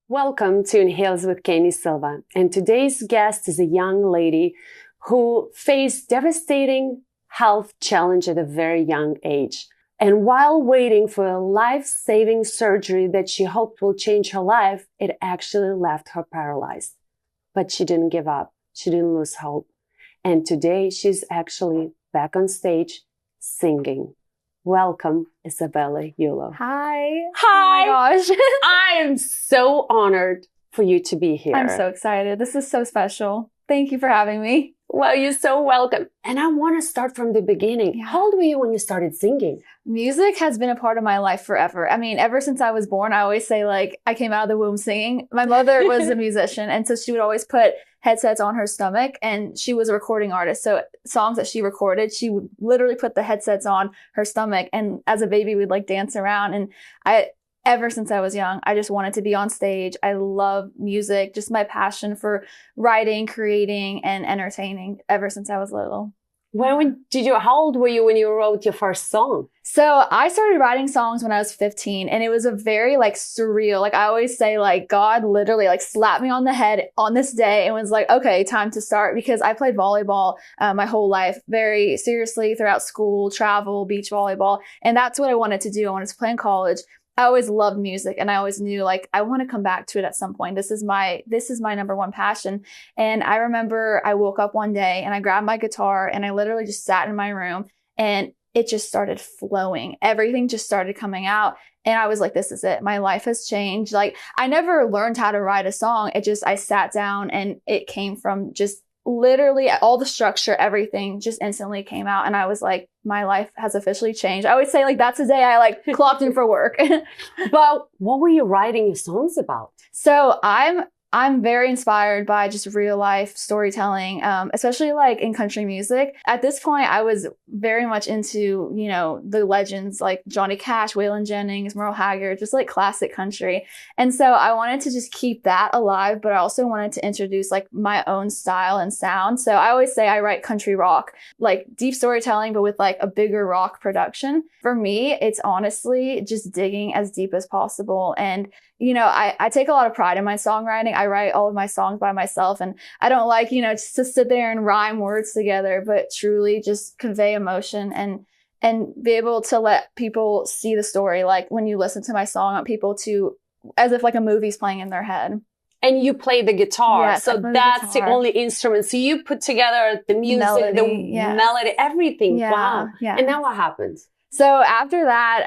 Welcome to Inhales with Keni Silva, and today's guest is a young lady who faced devastating health challenge at a very young age. And while waiting for a life-saving surgery that she hoped will change her life, it actually left her paralyzed. But she didn't give up. She didn't lose hope. And today she's actually back on stage singing. Welcome, Isabella Ullo. Hi. Hi. Oh my gosh. I am so honored for you to be here. I'm so excited. This is so special. Thank you for having me. Well, you're so welcome. And I want to start from the beginning. Yeah. How old were you when you started singing? Music has been a part of my life forever. I mean, ever since I was born, I always say like I came out of the womb singing. My mother was a musician, and so she would always put headsets on her stomach, and she was a recording artist. So songs that she recorded, she would literally put the headsets on her stomach, and as a baby we'd like dance around. And ever since I was young, I just wanted to be on stage. I love music, just my passion for writing, creating, and entertaining ever since I was little. How old were you when you wrote your first song? So I started writing songs when I was 15, and it was a very like surreal, like I always say, like God literally like slapped me on the head on this day and was like, okay, time to start, because I played volleyball my whole life very seriously throughout school, travel, beach volleyball. And that's what I wanted to do. I wanted to play in college. I always loved music, and I always knew like I want to come back to it at some point. This is my number one passion. And I remember I woke up one day and I grabbed my guitar and I literally just sat in my room, and it just started flowing. Everything just started coming out. And I was like, this is it. My life has changed. Like I never learned how to write a song. I sat down and it came from just literally all the structure, everything just instantly came out. And I was like, my life has officially changed. I always say like, that's the day I like clocked in for work. But what were you writing your songs about? So I'm very inspired by just real life storytelling, especially like in country music. At this point, I was very much into, the legends like Johnny Cash, Waylon Jennings, Merle Haggard, just like classic country. And so I wanted to just keep that alive, but I also wanted to introduce like my own style and sound. So I always say I write country rock, like deep storytelling, but with like a bigger rock production. For me, it's honestly just digging as deep as possible. And I take a lot of pride in my songwriting. I write all of my songs by myself, and I don't like, just to sit there and rhyme words together, but truly just convey emotion and be able to let people see the story. Like when you listen to my song, I want people to, as if like a movie's playing in their head. And you play the guitar. Yes, so that's the only instrument. So you put together the music, melody, everything. Yeah, wow. yeah. And now what happens? So after that,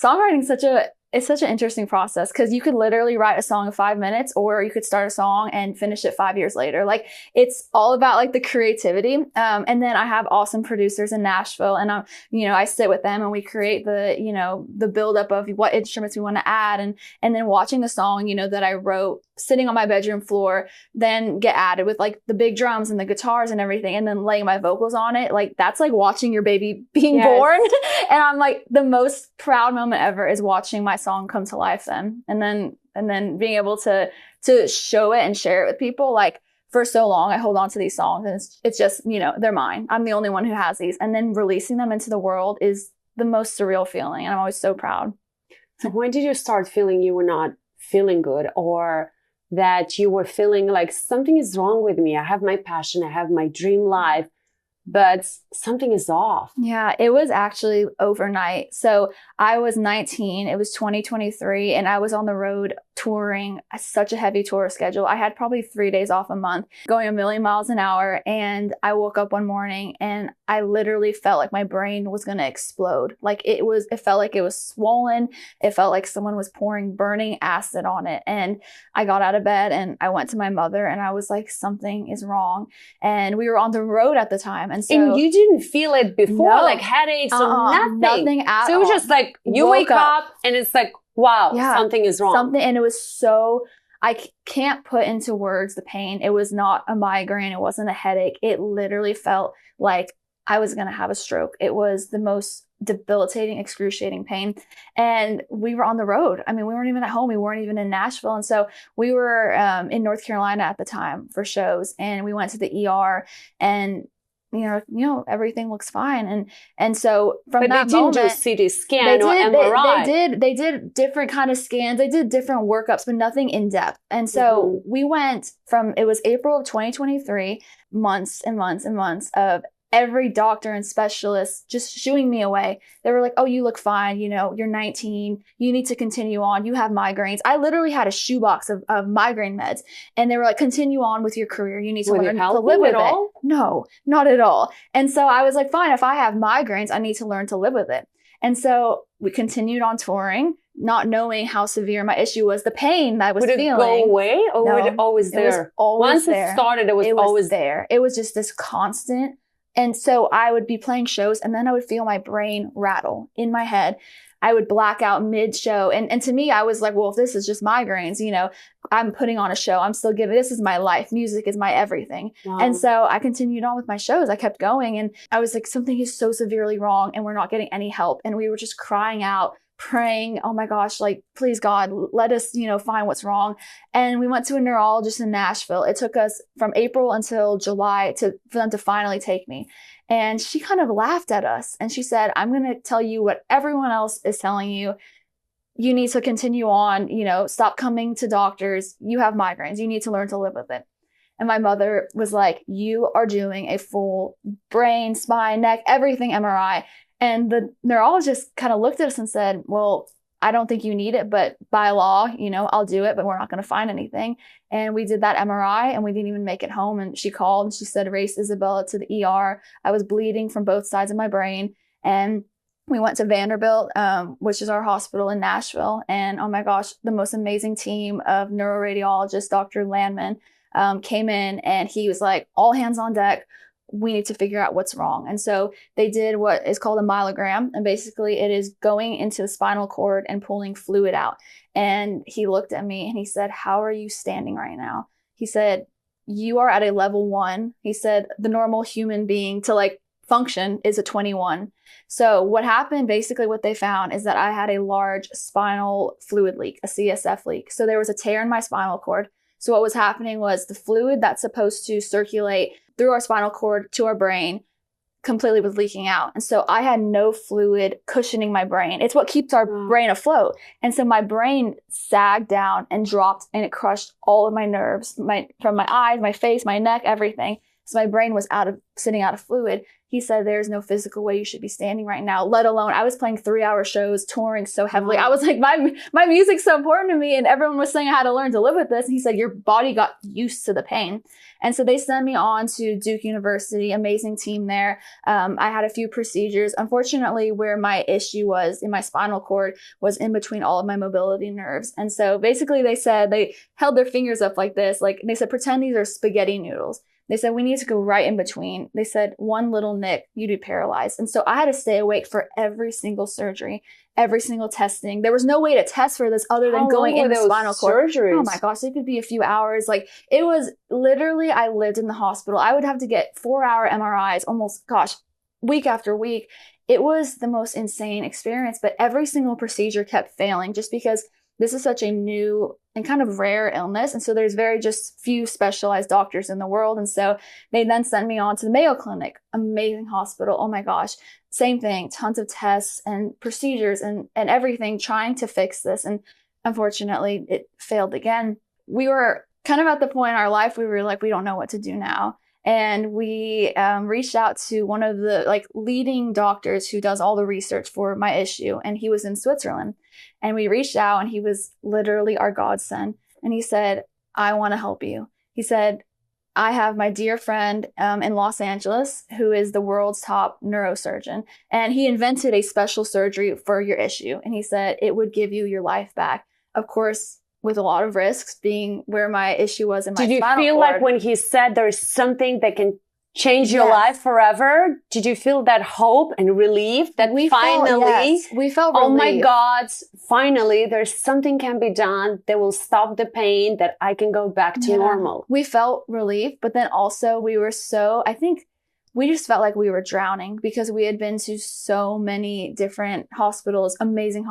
songwriting it's such an interesting process, because you could literally write a song in 5 minutes, or you could start a song and finish it 5 years later. Like it's all about like the creativity. And then I have awesome producers in Nashville, and I sit with them and we create the buildup of what instruments we want to add, and then watching the song, that I wrote sitting on my bedroom floor, then get added with like the big drums and the guitars and everything, and then laying my vocals on it. Like that's like watching your baby being born. And I'm like, the most proud moment ever is watching my song come to life then. And then being able to show it and share it with people. Like for so long, I hold on to these songs, and it's just, they're mine. I'm the only one who has these. And then releasing them into the world is the most surreal feeling. And I'm always so proud. So when did you start feeling you were not feeling good, or that you were feeling like something is wrong with me? I have my passion, I have my dream life, but something is off. Yeah, it was actually overnight. So I was 19, it was 2023, and I was on the road touring such a heavy tour schedule. I had probably 3 days off a month, going a million miles an hour. And I woke up one morning and I literally felt like my brain was going to explode. Like it felt like it was swollen. It felt like someone was pouring burning acid on it. And I got out of bed and I went to my mother and I was like, something is wrong. And we were on the road at the time. And you didn't feel it before, no, like headaches or nothing? Nothing at all. So it was just like, you wake up and it's like, wow, something is wrong. And it was I can't put into words the pain. It was not a migraine. It wasn't a headache. It literally felt like I was going to have a stroke. It was the most debilitating, excruciating pain. And we were on the road. I mean, we weren't even at home. We weren't even in Nashville. And so we were in North Carolina at the time for shows, and we went to the ER, and everything looks fine. And so from that moment, they didn't do CT scan or MRI. They did different kind of scans. They did different workups, but nothing in depth. And so we went from, it was April of 2023, months and months and months of every doctor and specialist just shooing me away. They were like, oh, you look fine. You're 19. You need to continue on. You have migraines. I literally had a shoebox of migraine meds. And they were like, continue on with your career. You need to learn to live with it. No, not at all. And so I was like, fine, if I have migraines, I need to learn to live with it. And so we continued on touring, not knowing how severe my issue was, the pain that I was feeling. Would it go away, or was it always there? It was always Once there. It started, it was always there. It was just this constant. And so I would be playing shows, and then I would feel my brain rattle in my head. I would black out mid-show. And to me, I was like, well, if this is just migraines, I'm putting on a show. I'm still giving, this is my life. Music is my everything. Wow. And so I continued on with my shows. I kept going, and I was like, something is so severely wrong, and we're not getting any help. And we were just crying out, praying, oh my gosh, like, please God, let us, find what's wrong. And we went to a neurologist in Nashville. It took us from April until July for them to finally take me. And she kind of laughed at us, and she said, I'm going to tell you what everyone else is telling you. You need to continue on, stop coming to doctors. You have migraines. You need to learn to live with it. And my mother was like, you are doing a full brain, spine, neck, everything MRI. And the neurologist kind of looked at us and said, well, I don't think you need it, but by law, I'll do it, but we're not going to find anything. And we did that MRI, and we didn't even make it home. And she called and she said, race Isabella to the ER. I was bleeding from both sides of my brain. And we went to Vanderbilt, which is our hospital in Nashville. And oh my gosh, the most amazing team of neuroradiologists, Dr. Landman, came in, and he was like, all hands on deck. We need to figure out what's wrong. And so they did what is called a myelogram. And basically it is going into the spinal cord and pulling fluid out. And he looked at me and he said, how are you standing right now? He said, you are at a level 1. He said, the normal human being to function is a 21. So what happened, basically what they found is that I had a large spinal fluid leak, a CSF leak. So there was a tear in my spinal cord. So what was happening was the fluid that's supposed to circulate through our spinal cord to our brain completely was leaking out. And so I had no fluid cushioning my brain. It's what keeps our brain afloat. And so my brain sagged down and dropped, and it crushed all of my nerves, from my eyes, my face, my neck, everything. So my brain was sitting out of fluid. He said, there's no physical way you should be standing right now, let alone I was playing 3-hour shows, touring so heavily. I was like, my music's so important to me. And everyone was saying I had to learn to live with this. And he said, your body got used to the pain. And so they sent me on to Duke University, amazing team there. I had a few procedures. Unfortunately, where my issue was in my spinal cord was in between all of my mobility nerves. And so basically they said, they held their fingers up like this. They said, pretend these are spaghetti noodles. They said, we need to go right in between. They said, one little nick, you'd be paralyzed. And so I had to stay awake for every single surgery, every single testing. There was no way to test for this other than going in the spinal cord. Surgeries? Oh my gosh, it could be a few hours. It was literally, I lived in the hospital. I would have to get 4-hour MRIs almost, week after week. It was the most insane experience, but every single procedure kept failing just because this is such a new and kind of rare illness. And so there's just few specialized doctors in the world. And so they then sent me on to the Mayo Clinic, amazing hospital. Oh my gosh, same thing, tons of tests and procedures and everything trying to fix this. And unfortunately, it failed again. We were kind of at the point in our life, we were like, we don't know what to do now. And we reached out to one of the leading doctors who does all the research for my issue. And he was in Switzerland. And we reached out, and he was literally our godsend. And he said, I want to help you. He said, I have my dear friend in Los Angeles who is the world's top neurosurgeon. And he invented a special surgery for your issue. And he said it would give you your life back. Of course, with a lot of risks, being where my issue was in my spinal cord. Did you feel like when he said there's something that can change your life forever, did you feel that hope and relief that we felt relief. Oh my God, finally there's something can be done that will stop the pain, that I can go back to normal. We felt relief, but then also we were I think we just felt like we were drowning because we had been to so many different hospitals, amazing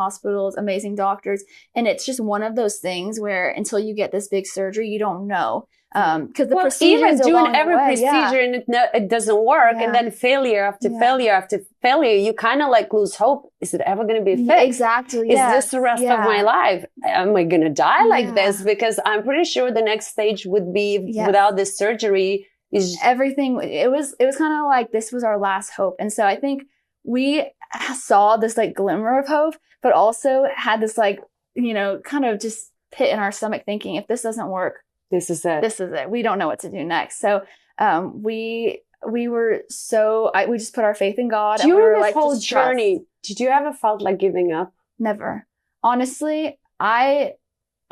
doctors. And it's just one of those things where until you get this big surgery, you don't know. Because the procedure even is doing along every the way. procedure and it doesn't work, and then failure after failure after failure, you kind of like lose hope. Is it ever going to be fixed? Exactly. Is this the rest of my life? Am I going to die like this? Because I'm pretty sure the next stage would be without this surgery. Is everything. It was kind of like this was our last hope. And so I think we saw this like glimmer of hope, but also had this like, you know, kind of just pit in our stomach thinking, if this doesn't work, this is it. This is it. We don't know what to do next. So we were we just put our faith in God. During and we were this like, whole journey, did you ever felt like giving up? Never. Honestly,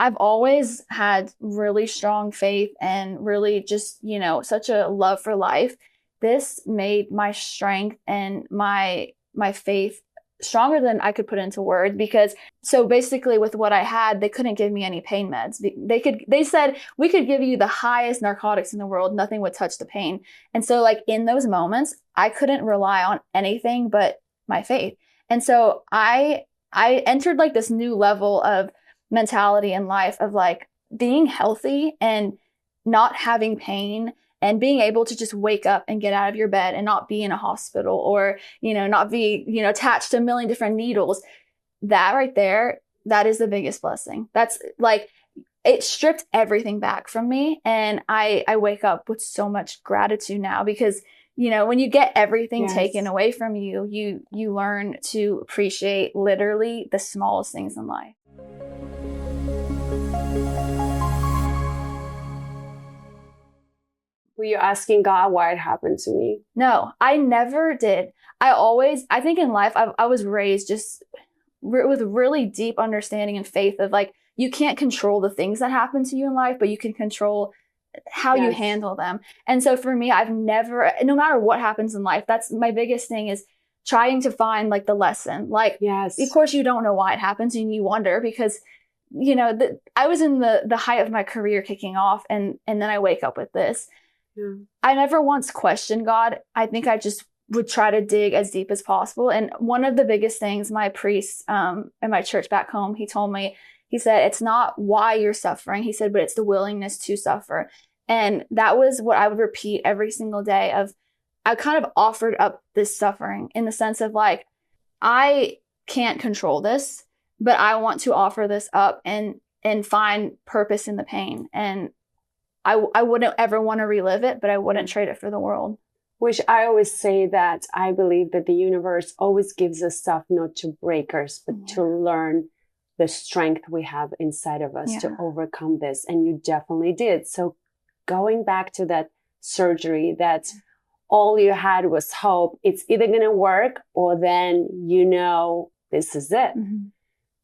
I've always had really strong faith and really just, you know, such a love for life. This made my strength and my faith stronger than I could put into words, because so basically with what I had, they couldn't give me any pain meds. They said we could give you the highest narcotics in the world, nothing would touch the pain. And so like in those moments, I couldn't rely on anything but my faith. And so I entered like this new level of mentality in life of like being healthy and not having pain and being able to just wake up and get out of your bed and not be in a hospital or, you know, not be, you know, attached to a million different needles. That right there, that is the biggest blessing. That's like, it stripped everything back from me. And I wake up with so much gratitude now because, you know, when you get everything taken away from you, you learn to appreciate literally the smallest things in life. Were you asking God why it happened to me? No, I never did. I think in life, I was raised just with really deep understanding and faith of like, you can't control the things that happen to you in life, but you can control how you handle them. And so for me, I've never, no matter what happens in life, that's my biggest thing is trying to find like the lesson. Like, of course you don't know why it happens and you wonder because, you know, I was in the height of my career kicking off and then I wake up with this. I never once questioned God. I think I just would try to dig as deep as possible. And one of the biggest things my priest in my church back home, he told me, he said, it's not why you're suffering. He said, but it's the willingness to suffer. And that was what I would repeat every single day of, I kind of offered up this suffering in the sense of like, I can't control this, but I want to offer this up and find purpose in the pain. And I wouldn't ever want to relive it, but I wouldn't trade it for the world. Which I always say that I believe that the universe always gives us stuff not to break us, but to learn the strength we have inside of us to overcome this. And you definitely did. So going back to that surgery, that all you had was hope. It's either going to work or then, you know, this is it.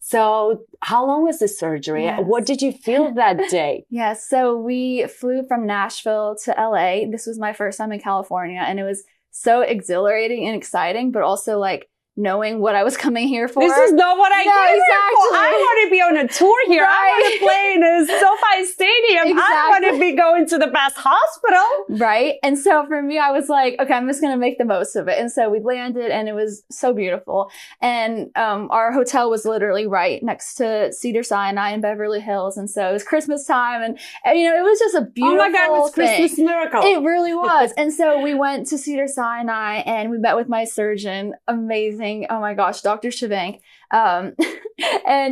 So how long was the surgery? What did you feel that day? So we flew from Nashville to LA. This was my first time in California, and it was so exhilarating and exciting, but also like knowing what I was coming here for. This is not what I came here for. I want to be on a tour here. I want to play in a SoFi Stadium. I want to be going to the best hospital. Right. And so for me, I was like, okay, I'm just going to make the most of it. And so we landed and it was so beautiful. And our hotel was literally right next to Cedars-Sinai in Beverly Hills. And so it was Christmas time. And you know, it was just a beautiful Oh my God, it was Christmas miracle. It really was. And so we went to Cedars-Sinai and we met with my surgeon. Amazing. Oh my gosh, Dr. Shabank. And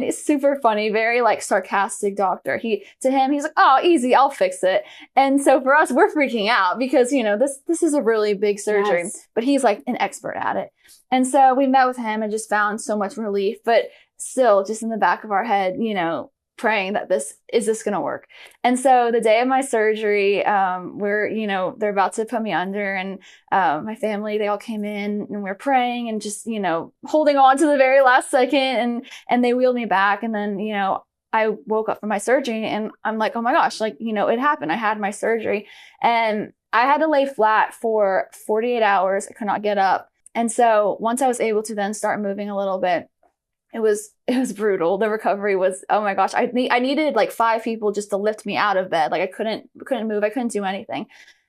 it's super funny, very like sarcastic doctor. To him, he's like, oh, easy, I'll fix it. And so for us, we're freaking out because, you know, this is a really big surgery, but he's like an expert at it. And so we met with him and just found so much relief, but still just in the back of our head, you know, praying that this going to work. And so the day of my surgery, they're about to put me under and my family, they all came in and we're praying and just, you know, holding on to the very last second and they wheeled me back. And then, you know, I woke up from my surgery and I'm like, oh my gosh, like, you know, it happened. I had my surgery and I had to lay flat for 48 hours. I could not get up. And so once I was able to then start moving a little bit, it was brutal. The recovery was, oh my gosh, I needed like 5 people just to lift me out of bed. Like I couldn't move. I couldn't do anything.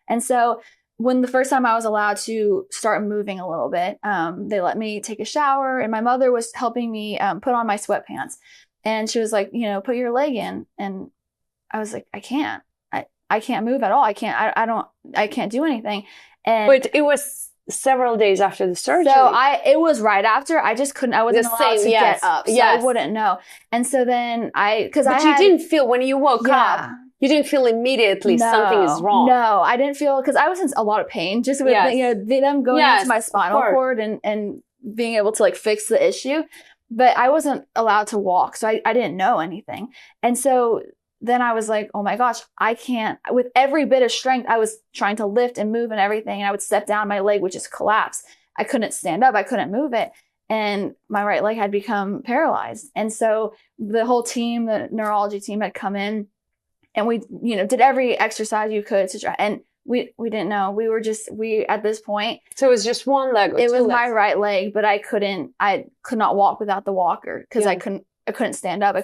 And so when the first time I was allowed to start moving a little bit, they let me take a shower, and my mother was helping me put on my sweatpants. And she was like, you know, put your leg in. And I was like, I can't. I can't move at all. I can't do anything. And But it was several days after the surgery. So it was right after. I just couldn't, I wasn't allowed to get up. So I wouldn't know. And so then you didn't feel, when you woke up, you didn't feel immediately something is wrong. No, I didn't feel, because I was in a lot of pain just with them going into my spinal cord and being able to like fix the issue. But I wasn't allowed to walk. So I didn't know anything. And so then I was like, oh my gosh, I can't. With every bit of strength, I was trying to lift and move and everything. And I would step down, my leg would just collapse. I couldn't stand up. I couldn't move it. And my right leg had become paralyzed. And so the whole team, the neurology team, had come in, and we, did every exercise you could to try. And we didn't know. We at this point. So it was just one leg. It was my right leg, but I could not walk without the walker, because I couldn't stand up.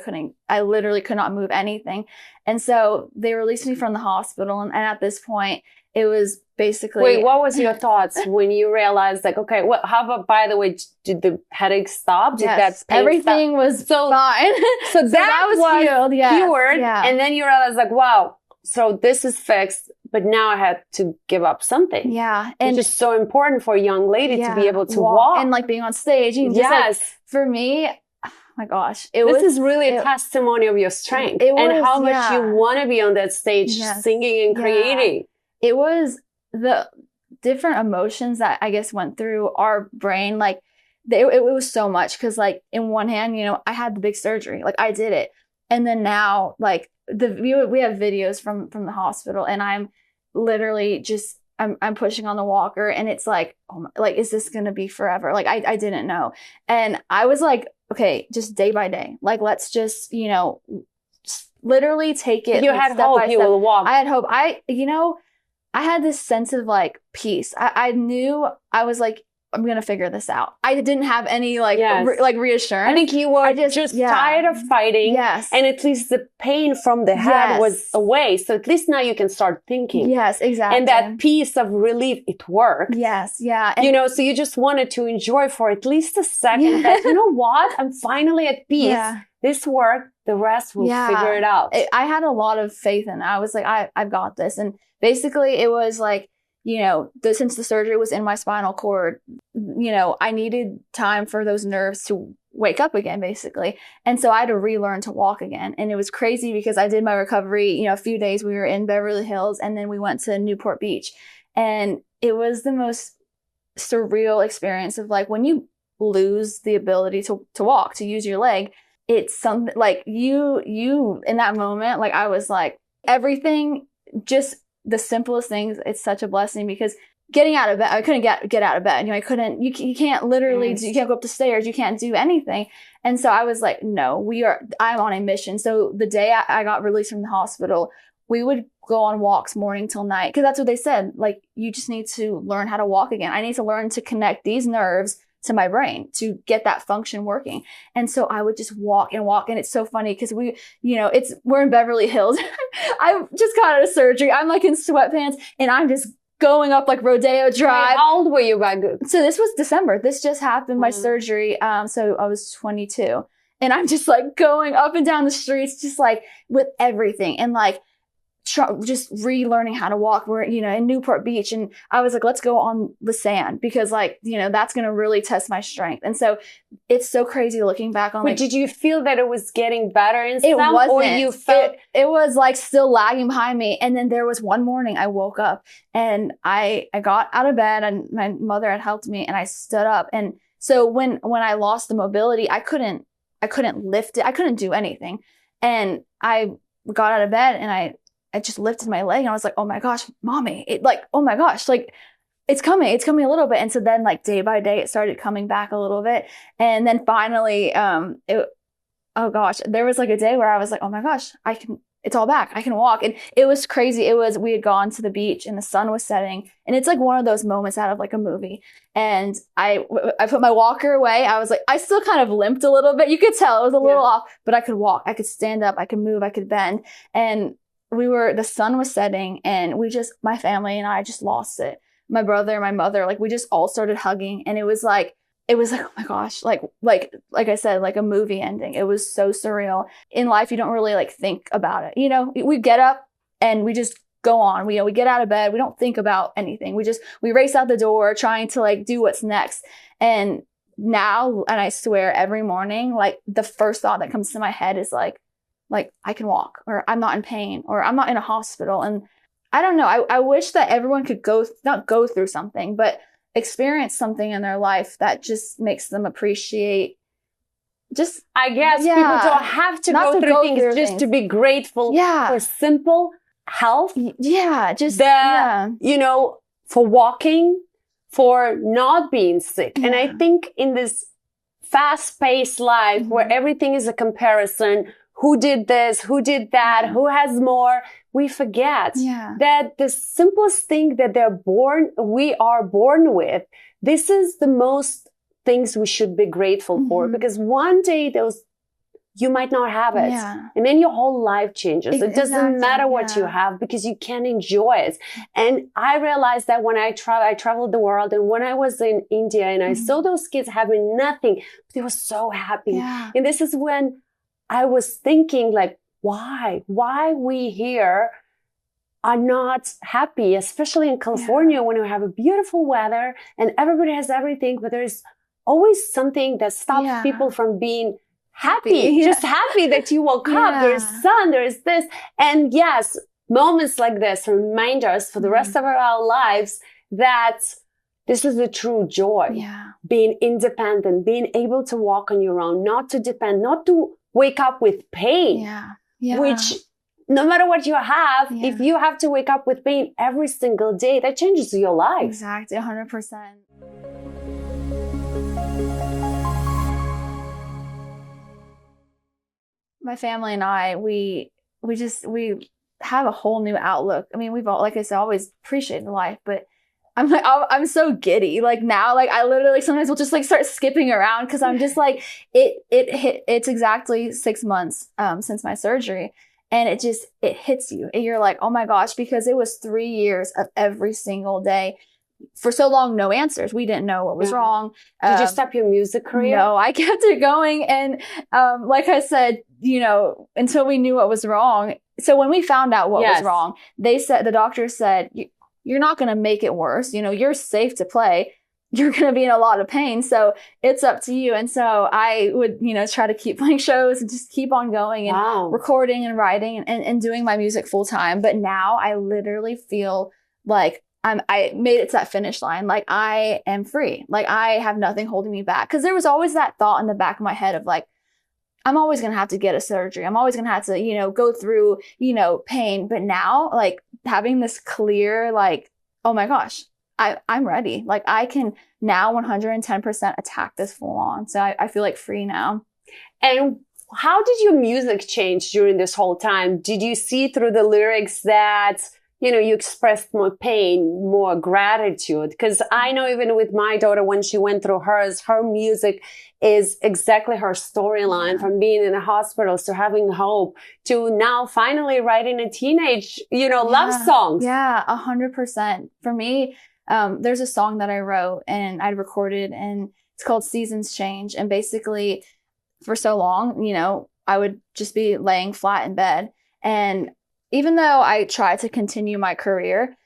I literally could not move anything. And so they released me from the hospital. And at this point, it was basically... Wait, what was your thoughts when you realized, like, okay, how about, by the way, did the headache stop? Did yes, that pain everything stop? was fine. So that was healed, cured. Yeah. And then you realized, like, wow, so this is fixed, but now I had to give up something. Yeah. And it's just so important for a young lady to be able to walk. And like being on stage. For me... Oh my gosh. This is really a testimony of your strength and how much you want to be on that stage singing and creating. It was the different emotions that I guess went through our brain. Like it was so much, because like in one hand, I had the big surgery, like I did it. And then now like we have videos from the hospital, and I'm literally just, I'm pushing on the walker, and it's like, oh my, like, is this going to be forever? Like I didn't know. And I was like, okay, just day by day. Like, let's just, literally take it. You had hope you will walk. I had hope. I had this sense of like peace. I knew, I was like, I'm going to figure this out. I didn't have any reassurance. I think you were just tired of fighting. Yes. And at least the pain from the head was away. So at least now you can start thinking. Yes, exactly. And that piece of relief, it worked. Yes. Yeah. And, so you just wanted to enjoy for at least a second that, you know what? I'm finally at peace. Yeah. This worked. The rest will figure it out. I had a lot of faith in it. I was like, I've got this. And basically it was like, since the surgery was in my spinal cord, I needed time for those nerves to wake up again, basically. And so I had to relearn to walk again. And it was crazy, because I did my recovery, a few days we were in Beverly Hills, and then we went to Newport Beach. And it was the most surreal experience of like, when you lose the ability to walk, to use your leg, it's something like you in that moment, like I was like, everything, just the simplest things, it's such a blessing, because getting out of bed, I couldn't get out of bed. I couldn't, you can't literally, you can't go up the stairs, you can't do anything. And so I was like, no, I'm on a mission. So the day I got released from the hospital, we would go on walks morning till night, because that's what they said. Like, you just need to learn how to walk again. I need to learn to connect these nerves to my brain to get that function working. And so I would just walk. And it's so funny, because we're in Beverly Hills. I just got out of surgery. I'm like in sweatpants, and I'm just going up like Rodeo Drive. How old were you back then? So this was December. This just happened, my surgery. So I was 22, and I'm just like going up and down the streets, just like with everything. And like, just relearning how to walk. We're, in Newport Beach, and I was like, let's go on the sand, because like, that's going to really test my strength. And so it's so crazy looking back on. But did you feel that it was getting better in some? It wasn't. Or you felt it was like still lagging behind me. And then there was one morning I woke up, and I got out of bed, and my mother had helped me, and I stood up. And so when I lost the mobility, I couldn't lift it. I couldn't do anything. And I got out of bed, and I just lifted my leg, and I was like, oh my gosh, mommy, oh my gosh, like it's coming a little bit. And so then like day by day, it started coming back a little bit. And then finally, there was like a day where I was like, oh my gosh, it's all back. I can walk. And it was crazy. We had gone to the beach, and the sun was setting, and it's like one of those moments out of like a movie. And I put my walker away. I was like, I still kind of limped a little bit. You could tell it was a little off, but I could walk, I could stand up, I could move, I could bend. And the sun was setting, and my family and I just lost it. my brother and my mother, like we just all started hugging, and it was like, oh my gosh, like I said, like a movie ending. It was so surreal. In life, you don't really like think about it. You know, we get up and we just go on. We get out of bed. We don't think about anything. We race out the door trying to like do what's next. And now, and I swear every morning, like the first thought that comes to my head is like I can walk, or I'm not in pain, or I'm not in a hospital. And I don't know. I wish that everyone could not go through something, but experience something in their life that just makes them appreciate. Just, I guess yeah, people don't have to not go to through go things, through just things. to be grateful for simple health. Yeah, just yeah. You know, for walking, for not being sick. And I think in this fast-paced life where everything is a comparison, who did this, who did that, who has more, we forget that the simplest thing that we are born with, this is the most things we should be grateful for, because one day you might not have it. And then your whole life changes. It doesn't matter what you have, because you can enjoy it. And I realized that when I traveled the world, and when I was in India and I saw those kids having nothing, they were so happy. And this is when I was thinking, like, why we here are not happy, especially in California when we have a beautiful weather and everybody has everything, but there's always something that stops people from being happy. Just happy that you woke up. There's sun, there's this. And yes, moments like this remind us for the rest of our lives that this is the true joy. Being independent, being able to walk on your own, not to depend, not to wake up with pain, which no matter what you have, if you have to wake up with pain every single day, that changes your life. Exactly, 100%. My family and I, we have a whole new outlook. I mean, we've all, like I said, always appreciated life, but I'm so giddy. Like now, like I literally sometimes will just like start skipping around, because I'm just like, it's exactly 6 months since my surgery. And it hits you. And you're like, oh my gosh, because it was 3 years of every single day. For so long, no answers. We didn't know what was wrong. Did you stop your music career? No, I kept it going. And like I said, you know, until we knew what was wrong. So when we found out what was wrong, the doctor said, you're not going to make it worse. You know, you're safe to play. You're going to be in a lot of pain. So it's up to you. And so I would, you know, try to keep playing shows and just keep on going and recording and writing and doing my music full time. But now I literally feel like I made it to that finish line. Like I am free. Like I have nothing holding me back. Because there was always that thought in the back of my head of like, I'm always going to have to get a surgery. I'm always going to have to, you know, go through, you know, pain. But now, like having this clear, like, oh my gosh, I'm ready. Like I can now 110% attack this full on. So I feel like free now. And how did your music change during this whole time? Did you see through the lyrics that, you know, you expressed more pain, more gratitude? Because I know even with my daughter, when she went through hers, her music is exactly her storyline, from being in the hospital to having hope to now finally writing a teenage, you know, love songs. Yeah, 100%. For me, there's a song that I wrote and I recorded, and it's called Seasons Change. And basically for so long, you know, I would just be laying flat in bed. And even though I tried to continue my career,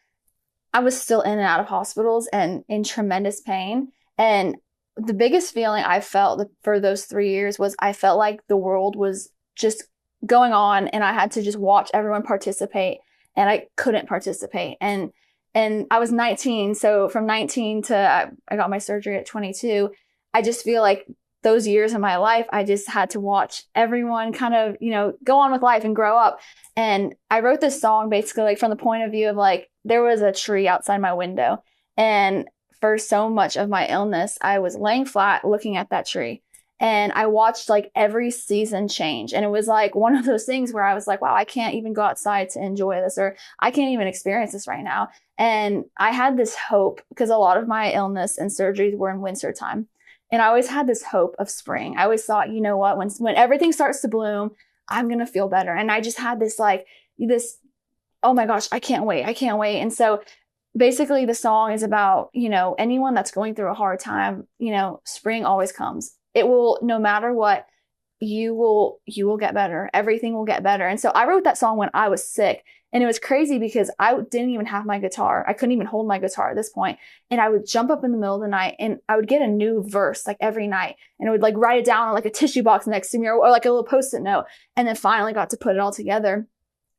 I was still in and out of hospitals and in tremendous pain. And the biggest feeling I felt for those 3 years was I felt like the world was just going on and I had to just watch everyone participate, and I couldn't participate. And I was 19. So from 19 to I got my surgery at 22, I just feel like those years of my life, I just had to watch everyone kind of, you know, go on with life and grow up. And I wrote this song basically like from the point of view of like, there was a tree outside my window. And for so much of my illness, I was laying flat looking at that tree. And I watched like every season change. And it was like one of those things where I was like, wow, I can't even go outside to enjoy this, or I can't even experience this right now. And I had this hope because a lot of my illness and surgeries were in winter time. And I always had this hope of spring. I always thought, you know what, when everything starts to bloom, I'm going to feel better. And I just had this, oh my gosh, I can't wait. And so basically the song is about, anyone that's going through a hard time, spring always comes. It will, no matter what, you will get better. Everything will get better. And so I wrote that song when I was sick. And it was crazy because I didn't even have my guitar. I couldn't even hold my guitar at this point. And I would jump up in the middle of the night and I would get a new verse like every night. And I would like write it down on like a tissue box next to me or like a little Post-it note. And then finally got to put it all together.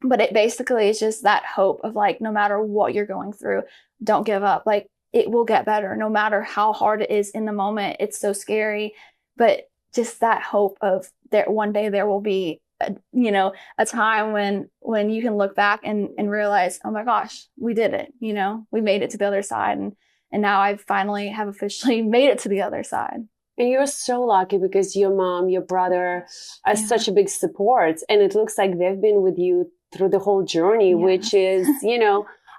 But it basically is just that hope of like, no matter what you're going through, don't give up. Like it will get better no matter how hard it is in the moment. It's so scary. But just that hope of there one day there will be a time when you can look back and realize, oh my gosh, we did it. We made it to the other side. And now I finally have officially made it to the other side. And you're so lucky because your mom, your brother are such a big support. And it looks like they've been with you through the whole journey, which is,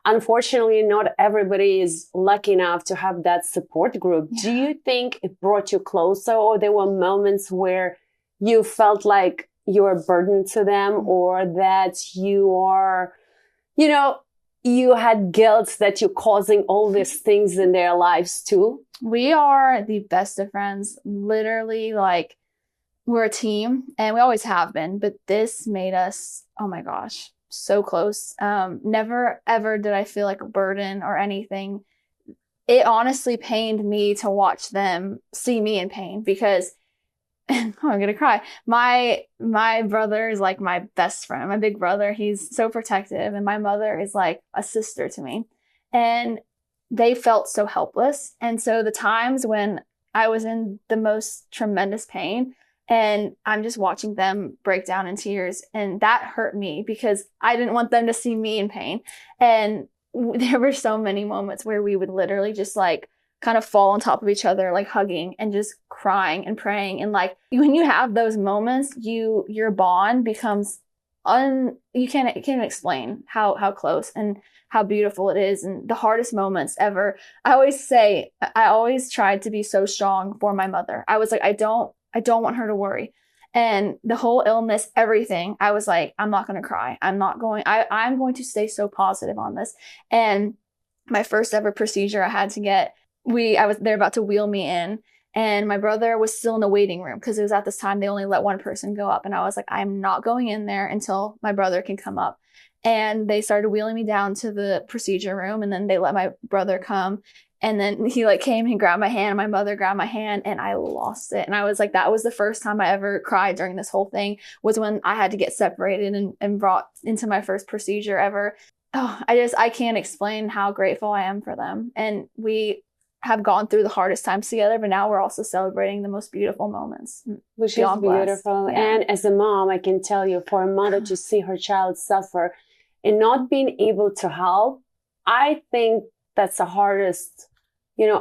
unfortunately, not everybody is lucky enough to have that support group. Do you think it brought you closer, or there were moments where you felt like you were a burden to them, or that you are, you had guilt that you're causing all these things in their lives too? We are the best of friends. Literally, like, we're a team and we always have been, but this made us, oh my gosh, so close. Never, ever did I feel like a burden or anything. It honestly pained me to watch them see me in pain because I'm gonna cry. My brother is like my best friend, my big brother. He's so protective, and my mother is like a sister to me. And they felt so helpless. And so the times when I was in the most tremendous pain and I'm just watching them break down in tears, and that hurt me because I didn't want them to see me in pain. And there were so many moments where we would literally just like kind of fall on top of each other, like hugging and just crying and praying. And like when you have those moments, your bond becomes you can't explain how close and how beautiful it is. And the hardest moments ever, I always tried to be so strong for my mother. I was like, I don't want her to worry. And the whole illness, everything, I was like, I'm not going to cry. I'm going to stay so positive on this. And my first ever procedure I had to get, they're about to wheel me in, and my brother was still in the waiting room because it was at this time they only let one person go up. And I was like, I'm not going in there until my brother can come up. And they started wheeling me down to the procedure room, and then they let my brother come. And then he like came and grabbed my hand, and my mother grabbed my hand, and I lost it. And I was like, that was the first time I ever cried during this whole thing, was when I had to get separated and brought into my first procedure ever. Oh, I can't explain how grateful I am for them. And we have gone through the hardest times together, but now we're also celebrating the most beautiful moments. Which is beautiful. Yeah. And as a mom, I can tell you, for a mother to see her child suffer and not being able to help, I think that's the hardest,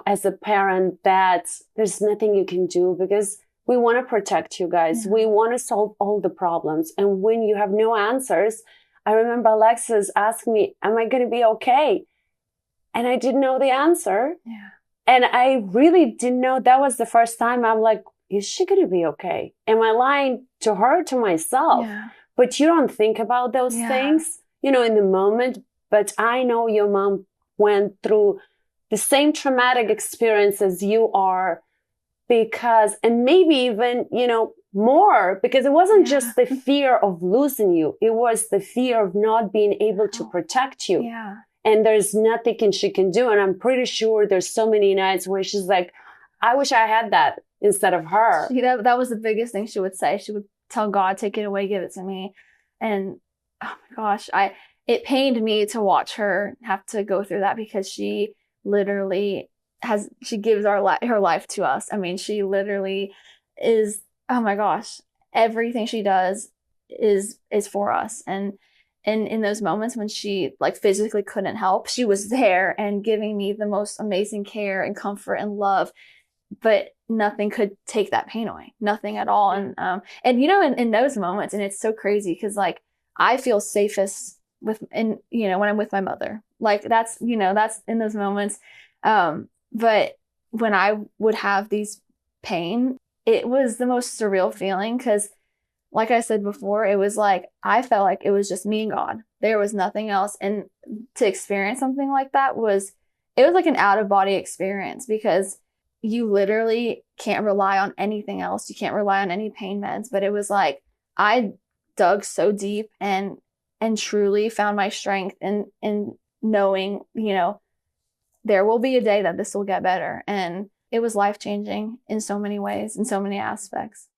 as a parent, that there's nothing you can do because we want to protect you guys. Yeah. We want to solve all the problems. And when you have no answers, I remember Alexis asked me, am I going to be okay? And I didn't know the answer. Yeah. And I really didn't know. That was the first time I'm like, is she going to be okay? Am I lying to her, to myself? Yeah. But you don't think about those things, in the moment. But I know your mom went through the same traumatic experience as you are, and maybe even, more, because it wasn't just the fear of losing you. It was the fear of not being able to protect you. Yeah. And there's nothing she can do. And I'm pretty sure there's so many nights where she's like, I wish I had that instead of her. That was the biggest thing she would say. She would tell God, take it away, give it to me. And oh my gosh, it pained me to watch her have to go through that, because she literally she gives her life to us. I mean, she literally is, oh my gosh, everything she does is for us. And in those moments when she like physically couldn't help, she was there and giving me the most amazing care and comfort and love. But nothing could take that pain away, nothing at all. And in those moments, and it's so crazy because like I feel safest when I'm with my mother. Like that's in those moments. But when I would have these pain, it was the most surreal feeling, because like I said before, it was like, I felt like it was just me and God. There was nothing else. And to experience something like that it was like an out of body experience, because you literally can't rely on anything else. You can't rely on any pain meds. But it was like, I dug so deep and truly found my strength in knowing, there will be a day that this will get better. And it was life-changing in so many ways, in so many aspects.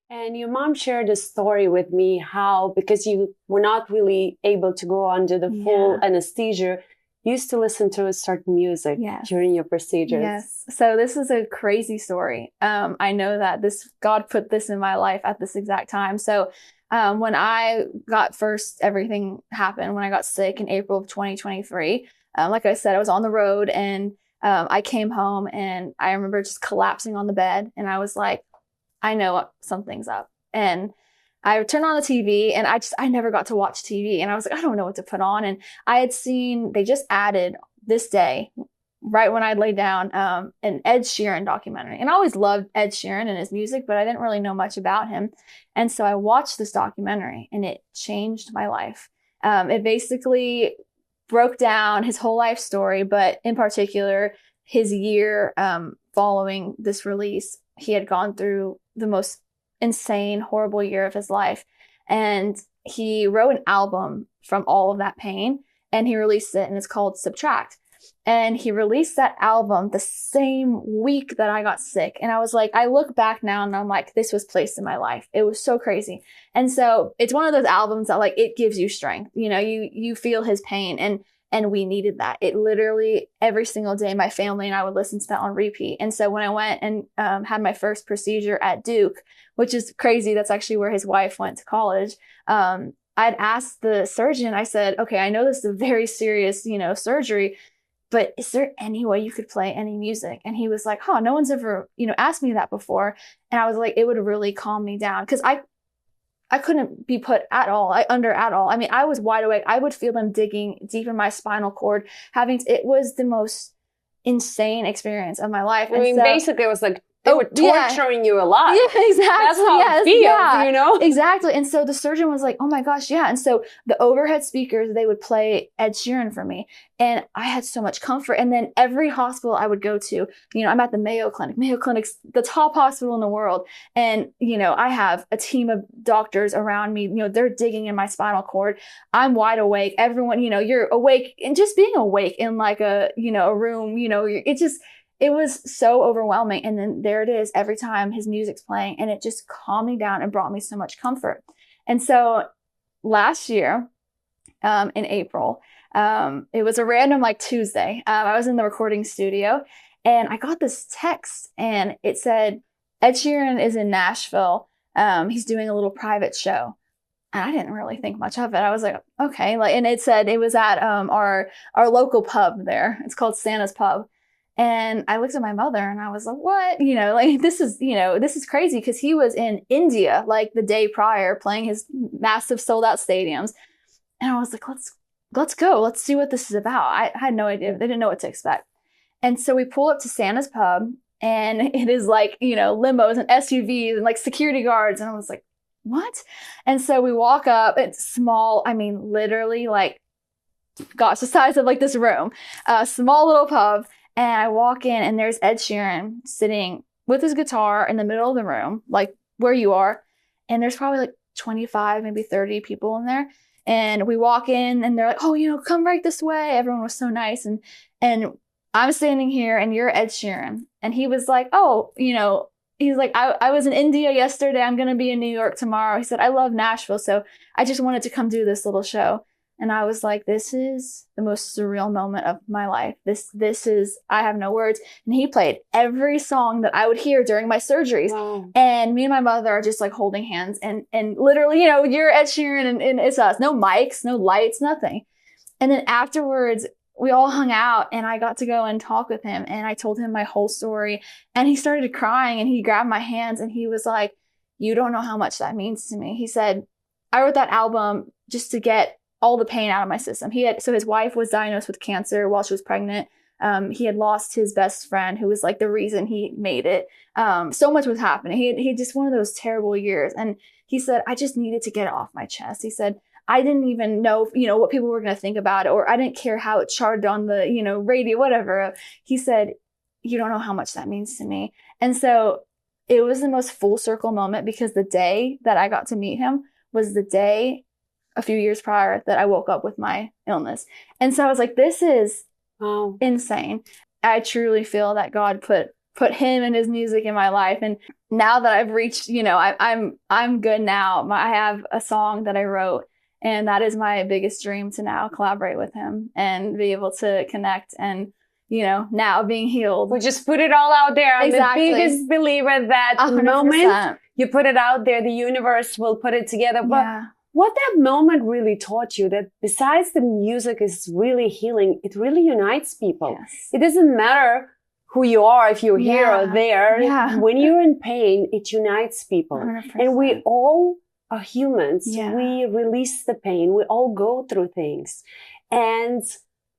And your mom shared a story with me how, because you were not really able to go under the full anesthesia, you used to listen to a certain music during your procedures. Yes. So this is a crazy story. I know that God put this in my life at this exact time. So when I got everything happened when I got sick in April of 2023. Like I said, I was on the road, and I came home, and I remember just collapsing on the bed, and I was like, I know something's up. And I turned on the TV, and I never got to watch TV. And I was like, I don't know what to put on. And I had seen, they just added this day, right when I laid down, an Ed Sheeran documentary. And I always loved Ed Sheeran and his music, but I didn't really know much about him. And so I watched this documentary, and it changed my life. It basically broke down his whole life story, but in particular, his year following this release. He had gone through the most insane, horrible year of his life. And he wrote an album from all of that pain, and he released it, and it's called Subtract. And he released that album the same week that I got sick. And I was like, I look back now and I'm like, this was placed in my life. It was so crazy. And so it's one of those albums that, like, it gives you strength. You feel his pain, and we needed that. It literally, every single day, my family and I would listen to that on repeat. And so when I went and had my first procedure at Duke, which is crazy, that's actually where his wife went to college, I'd asked the surgeon, I said, okay, I know this is a very serious, surgery, but is there any way you could play any music? And he was like, no one's ever, asked me that before. And I was like, it would really calm me down, because I couldn't be put under at all. I mean, I was wide awake. I would feel them digging deep in my spinal cord. It was the most insane experience of my life. I mean, basically, it was like they were torturing you a lot. Yeah, exactly. That's how it feels, Exactly. And so the surgeon was like, oh my gosh, yeah. And so the overhead speakers, they would play Ed Sheeran for me. And I had so much comfort. And then every hospital I would go to, I'm at the Mayo Clinic. Mayo Clinic's the top hospital in the world. And, I have a team of doctors around me, they're digging in my spinal cord. I'm wide awake. Everyone, you're awake, and just being awake in like a room, it was so overwhelming. And then there it is every time his music's playing, and it just calmed me down and brought me so much comfort. And so last year, in April, it was a random Tuesday. I was in the recording studio, and I got this text, and it said, Ed Sheeran is in Nashville. He's doing a little private show. And I didn't really think much of it. I was like, okay. And it said it was at our local pub there. It's called Santa's Pub. And I looked at my mother, and I was like, what? This is crazy, because he was in India the day prior playing his massive sold out stadiums. And I was like, let's go. Let's see what this is about. I had no idea. They didn't know what to expect. And so we pull up to Santa's Pub, and it is limos and SUVs and security guards. And I was like, what? And so we walk up. It's small. I mean, literally gosh, the size of this room, a small little pub. And I walk in, and there's Ed Sheeran sitting with his guitar in the middle of the room, where you are. And there's probably 25, maybe 30 people in there. And we walk in, and they're like, oh, come right this way. Everyone was so nice. And I'm standing here, and you're Ed Sheeran. And he was like, he's like, I was in India yesterday. I'm going to be in New York tomorrow. He said, I love Nashville, so I just wanted to come do this little show. And I was like, this is the most surreal moment of my life. This is, I have no words. And he played every song that I would hear during my surgeries. Wow. And me and my mother are just holding hands, and literally, you're Ed Sheeran, and it's us. No mics, no lights, nothing. And then afterwards, we all hung out, and I got to go and talk with him, and I told him my whole story, and he started crying, and he grabbed my hands, and he was like, you don't know how much that means to me. He said, I wrote that album just to get all the pain out of my system. So his wife was diagnosed with cancer while she was pregnant. He had lost his best friend who was like the reason he made it. So much was happening. He had just one of those terrible years. And he said, I just needed to get it off my chest. He said, I didn't even know, what people were going to think about it, or I didn't care how it charted on the, radio, whatever. He said, you don't know how much that means to me. And so it was the most full circle moment, because the day that I got to meet him was the day a few years prior that I woke up with my illness. And so I was like, this is insane. I truly feel that God put him and his music in my life. And now that I've reached, I'm good now. I have a song that I wrote, and that is my biggest dream, to now collaborate with him and be able to connect and, now being healed. We just put it all out there. I'm Exactly. the biggest believer that 100%. the moment you put it out there, the universe will put it together. But what that moment really taught you, that besides the music is really healing, it really unites people. Yes. It doesn't matter who you are, if you're here or there. Yeah. When you're in pain, it unites people. 100%. And we all are humans. Yeah. We release the pain. We all go through things. And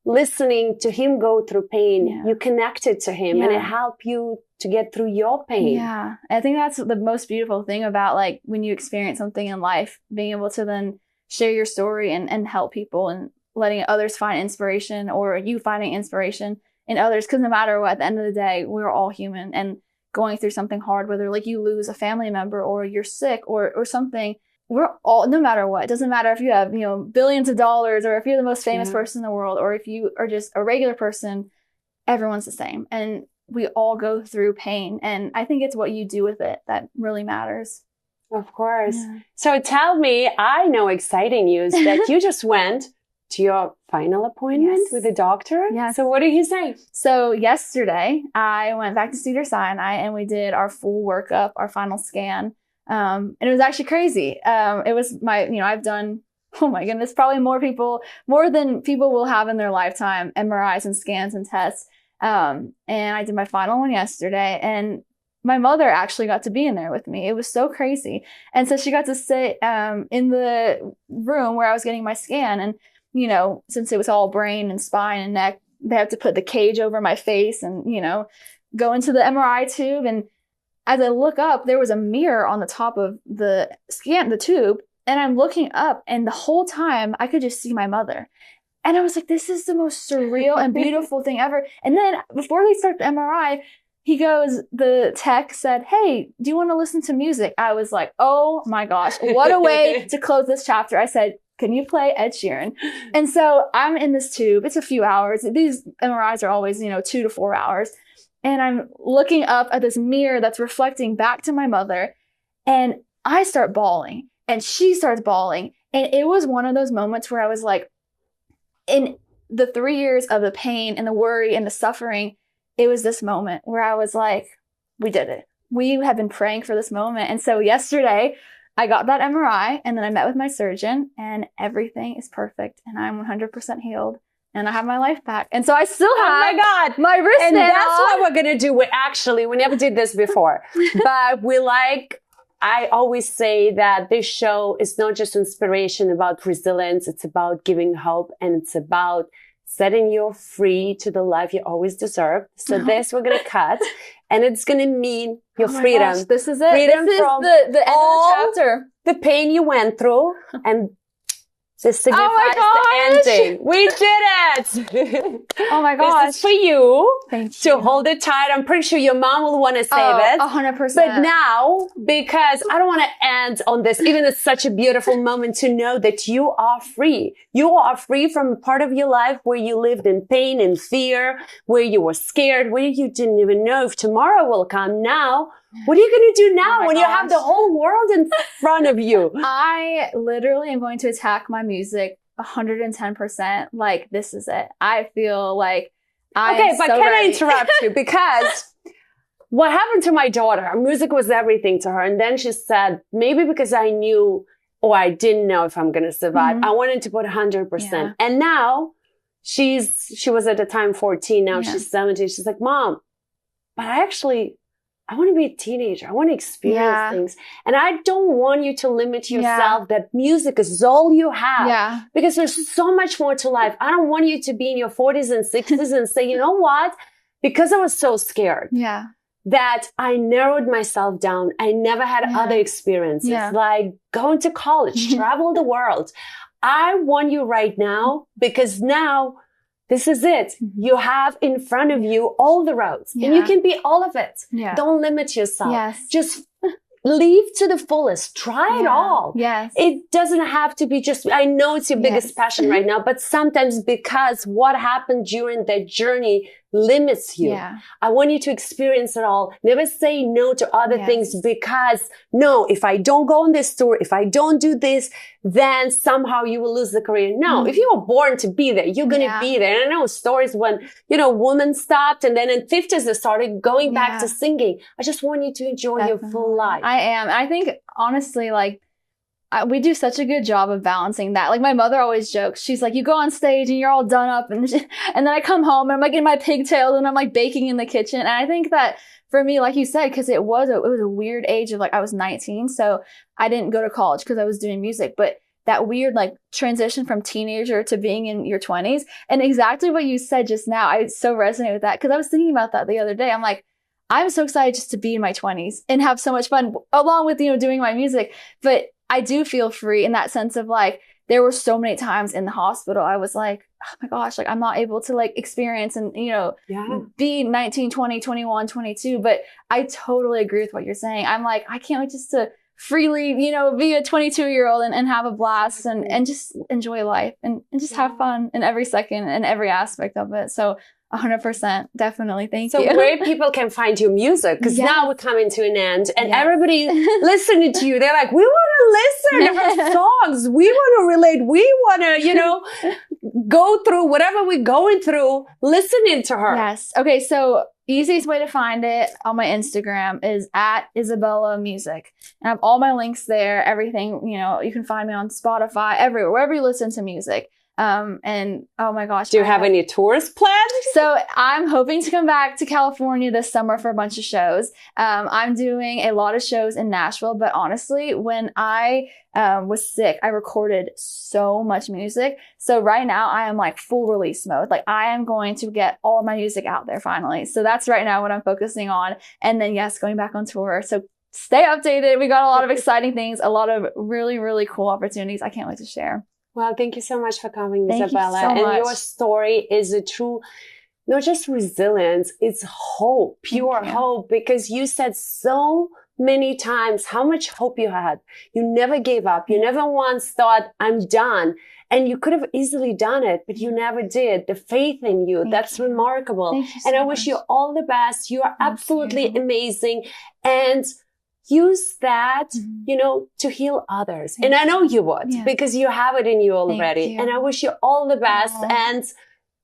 listening to him go through pain, you connected to him, and it helped you to get through your pain. Yeah. I think that's the most beautiful thing about, like, when you experience something in life, being able to then share your story and help people, and letting others find inspiration, or you finding inspiration in others. Because no matter what, at the end of the day, we're all human and going through something hard, whether like you lose a family member or you're sick or something. We're all, no matter what, it doesn't matter if you have, billions of dollars, or if you're the most famous person in the world, or if you are just a regular person, everyone's the same. And we all go through pain. And I think it's what you do with it that really matters. Of course. Yeah. So tell me, I know exciting news that you just went to your final appointment with the doctor. Yes. So what did he say? So yesterday I went back to Cedars-Sinai, and we did our full workup, our final scan. And it was actually crazy. It was I've done, oh my goodness, probably more than people will have in their lifetime, MRIs and scans and tests. And I did my final one yesterday, and my mother actually got to be in there with me. It was so crazy. And so she got to sit in the room where I was getting my scan. And, since it was all brain and spine and neck, they had to put the cage over my face and, go into the MRI tube. And as I look up, there was a mirror on the top of the tube. And I'm looking up, and the whole time I could just see my mother. And I was like, this is the most surreal and beautiful thing ever. And then before they start the MRI, the tech said, hey, do you want to listen to music? I was like, oh my gosh, what a way to close this chapter. I said, can you play Ed Sheeran? And so I'm in this tube. It's a few hours. These MRIs are always, 2 to 4 hours. And I'm looking up at this mirror that's reflecting back to my mother. And I start bawling, and she starts bawling. And it was one of those moments where I was like, in the 3 years of the pain and the worry and the suffering, it was this moment where I was like, we did it. We have been praying for this moment. And so yesterday I got that MRI, and then I met with my surgeon, and everything is perfect, and I'm 100% healed, and I have my life back. And so I still have my wristband. And that's what we're going to do. We never did this before, but I always say that this show is not just inspiration about resilience. It's about giving hope, and it's about setting you free to the life you always deserve. So this we're going to cut, and it's going to mean your freedom. Gosh, this is it. Freedom this is from the end of all the chapter. the pain you went through, and this signifies gosh. the ending. We did it! Oh my gosh. This is for you. Thank to you. hold it tight. I'm pretty sure your mom will want to save it. 100%. But now, because I don't want to end on this, even it's such a beautiful moment to know that you are free. You are free from a part of your life where you lived in pain and fear, where you were scared, where you didn't even know if tomorrow will come. Now, what are you going to do now when you have the whole world in front of you? I literally am going to attack my music 110%. Like, this is it. I feel like can I interrupt you? Because what happened to my daughter, music was everything to her. And then she said, maybe because I knew or I didn't know if I'm going to survive, I wanted to put 100%. Yeah. And now she was at the time 14. Now she's 17. She's like, Mom, but I actually I want to be a teenager. I want to experience things. And I don't want you to limit yourself that music is all you have. Yeah. Because there's so much more to life. I don't want you to be in your 40s and 60s and say, you know what? Because I was so scared that I narrowed myself down. I never had other experiences like going to college, travel the world. I want you right now, because now this is it. You have in front of you all the roads and you can be all of it. Don't limit yourself. Just live to the fullest. Try it all. It doesn't have to be just, I know it's your biggest passion right now, but sometimes because what happened during that journey limits you. I want you to experience it all. Never say no to other things because no, if I don't go on this tour, if I don't do this, then somehow you will lose the career. No, if you were born to be there, you're going to be there. And I know stories when, you know, women stopped and then in 50s they started going back to singing. I just want you to enjoy your full life. I am. I think honestly, like, we do such a good job of balancing that. Like my mother always jokes, she's like, you go on stage and you're all done up and then I come home and I'm like in my pigtails and I'm like baking in the kitchen. And I think that for me, like you said, because it was a weird age of like, I was 19. So I didn't go to college because I was doing music, but that weird like transition from teenager to being in your 20s. And exactly what you said just now, I so resonate with that because I was thinking about that the other day. I'm like, I'm so excited just to be in my 20s and have so much fun along with, you know, doing my music. But I do feel free in that sense of like, there were so many times in the hospital, I was like, oh my gosh, like I'm not able to like experience and, you know, be 19, 20, 21, 22. But I totally agree with what you're saying. I'm like, I can't wait just to freely, you know, be a 22-year-old and have a blast and just enjoy life and just have fun in every second and every aspect of it. So 100%. Definitely. Thank you. So where people can find your music, because now we're coming to an end and everybody listening to you, they're like, we want to listen to her songs. We want to relate. We want to, you know, go through whatever we're going through, listening to her. Yes. Okay. So easiest way to find it on my Instagram is at Isabella Music. And I have all my links there, everything, you know, you can find me on Spotify, everywhere, wherever you listen to music. And oh my gosh. Do you have any tours planned? So I'm hoping to come back to California this summer for a bunch of shows. I'm doing a lot of shows in Nashville, but honestly, when I was sick, I recorded so much music. So right now I am like full release mode. Like I am going to get all of my music out there finally. So that's right now what I'm focusing on. And then yes, going back on tour. So stay updated. We got a lot of exciting things, a lot of really, really cool opportunities. I can't wait to share. Well, thank you so much for coming, Thank Isabella. you so much. And your story is a true, not just resilience, it's hope, pure hope, because you said so many times how much hope you had. You never gave up. You never once thought, I'm done. And you could have easily done it, but you never did. The faith in you, that's remarkable. Thank you so and I wish you all the best. You are absolutely amazing. And use that, you know, to heal others. And I know you would, because you have it in you already. And I wish you all the best and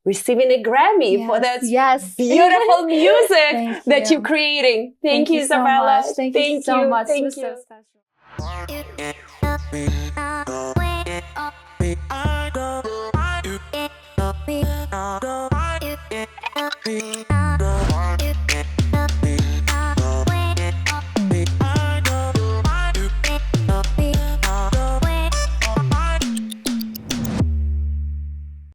receiving a Grammy for that beautiful music that you're creating. Thank you, Isabella. So Thank you so much. Thank This you. was so special.